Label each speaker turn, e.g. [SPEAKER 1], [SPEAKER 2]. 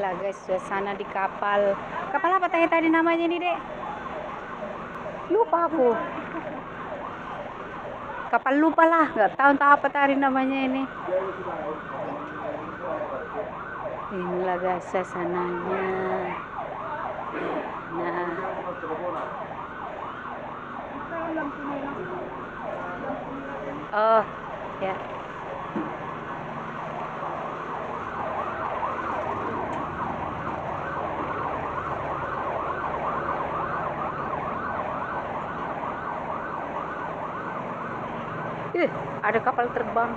[SPEAKER 1] Inilah guys, suasana di kapal. Kapal apa tadi namanya nih, Dek? Lupa aku. Kapal lupa lah, nggak tahu entah apa tadi namanya ini. Inilah guys suasananya. Nah. Oh, ya. Ada kapal terbang.